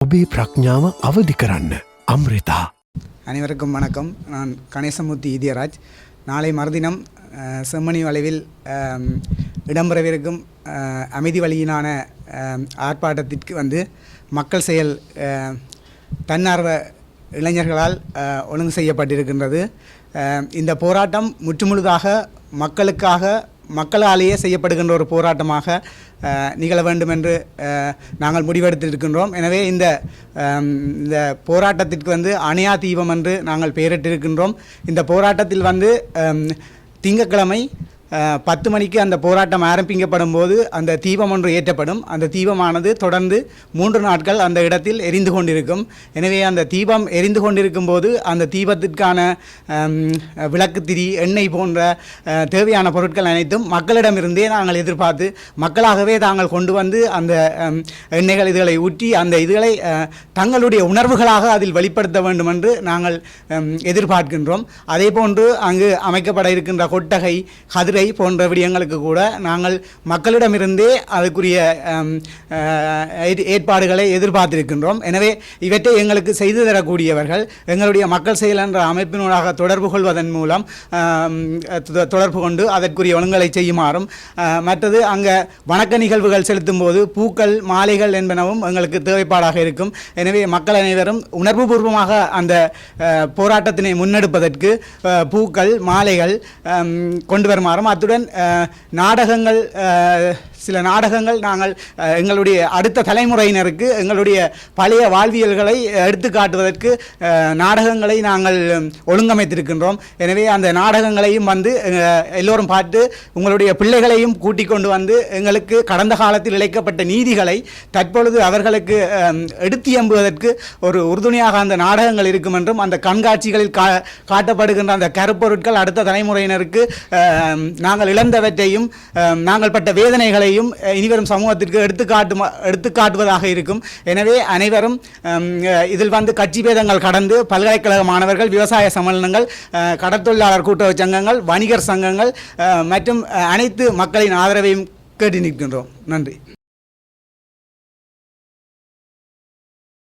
ඔබේ ප්‍රඥාව අවදි කරන්න අම්රිතා. அனைவருக்கும் வணக்கம். நான் கணேசமூர்த்தி இதயராஜ். நாளை மறுதினம் செம்மணி வளைவில் இடம்பெறவிருக்கும் அமைதி வழியிலான ஆர்ப்பாட்டத்திற்கு வந்து மக்கள் செயல் தன்னார்வ இளைஞர்களால் ஒழுங்கு செய்யப்பட்டிருக்கின்றது. இந்த போராட்டம் முற்றுமுழுதாக மக்களாலேயே செய்யப்படுகின்ற ஒரு போராட்டமாக நிகழ வேண்டும் என்று நாங்கள் முடிவெடுத்திருக்கின்றோம். எனவே இந்த போராட்டத்திற்கு வந்து அணையா தீபம் என்று நாங்கள் பெயரிட்டிருக்கின்றோம். இந்த போராட்டத்தில் வந்து திங்கட்கிழமை 10 மணிக்கு அந்த போராட்டம் ஆரம்பிக்கப்படும் போது அந்த தீபம் ஒன்று ஏற்றப்படும். அந்த தீபமானது தொடர்ந்து 3 நாட்கள் அந்த இடத்தில் எரிந்து கொண்டிருக்கும். எனவே அந்த தீபம் எரிந்து கொண்டிருக்கும் போது அந்த தீபத்திற்கான விளக்குத்திரி, எண்ணெய் போன்ற தேவையான பொருட்கள் அனைத்தும் மக்களிடமிருந்தே நாங்கள் எதிர்பார்த்து மக்களாகவே தாங்கள் கொண்டு வந்து அந்த எண்ணெய்கள் இதுகளை ஊற்றி அந்த இதுகளை தங்களுடைய உணர்வுகளாக அதில் வெளிப்படுத்த வேண்டும் என்று நாங்கள் எதிர்பார்க்கின்றோம். அதே போன்று அங்கு அமைக்கப்பட இருக்கின்ற கொட்டகை, கதிரை போன்ற விடயங்களுக்கு கூட நாங்கள் மக்களிடமிருந்தே அதுக்குரிய ஏற்பாடுகளை எதிர்பார்த்திருக்கின்றோம். எனவே இவற்றை எங்களுக்கு செய்து தரக்கூடியவர்கள் எங்களுடைய மக்கள் செயல் என்ற அமைப்பினூடாக தொடர்பு கொள்வதன் மூலம் தொடர்பு கொண்டு அதற்குரிய ஒழுங்கலை செய்யுமாறும், மற்றது அங்கே வணக்க நிகழ்வுகள் செலுத்தும் போது பூக்கள், மாலைகள் என்பனவும் எங்களுக்கு தேவைப்பாடாக இருக்கும். எனவே மக்கள் அனைவரும் உணர்வுபூர்வமாக அந்த போராட்டத்தினை முன்னெடுப்பதற்கு பூக்கள், மாலைகள் கொண்டு வருமாறும், அத்துடன் நாடகங்கள், சில நாடகங்கள் நாங்கள் எங்களுடைய அடுத்த தலைமுறையினருக்கு எங்களுடைய பழைய வாழ்வியல்களை எடுத்து காட்டுவதற்கு நாடகங்களை நாங்கள் ஒழுங்கமைத்திருக்கின்றோம். எனவே அந்த நாடகங்களையும் வந்து எல்லோரும் பார்த்து உங்களுடைய பிள்ளைகளையும் கூட்டிக் கொண்டு வந்து எங்களுக்கு கடந்த காலத்தில் இழைக்கப்பட்ட நீதிகளை தற்பொழுது அவர்களுக்கு எடுத்து எம்புவதற்கு ஒரு உறுதுணையாக அந்த நாடகங்கள் இருக்கும் என்றும், அந்த கண்காட்சிகளில் காட்டப்படுகின்ற அந்த கருப்பொருட்கள் அடுத்த தலைமுறையினருக்கு நாங்கள் இழந்தவற்றையும் நாங்கள் பட்ட வேதனைகளையும் இனிவரும் சமூகத்திற்கு எடுத்துக்காட்டுவதாக இருக்கும். எனவே அனைவரும் இதில் வந்து கட்சி பேதங்கள் கடந்து பல்கலைக்கழக மாணவர்கள், விவசாய சம்மேளனங்கள், கடற்தொழிலாளர் கூட்டுறவு சங்கங்கள், வணிகர் சங்கங்கள் மற்றும் அனைத்து மக்களின் ஆதரவையும் கேட்டு நிற்கின்றோம். நன்றி.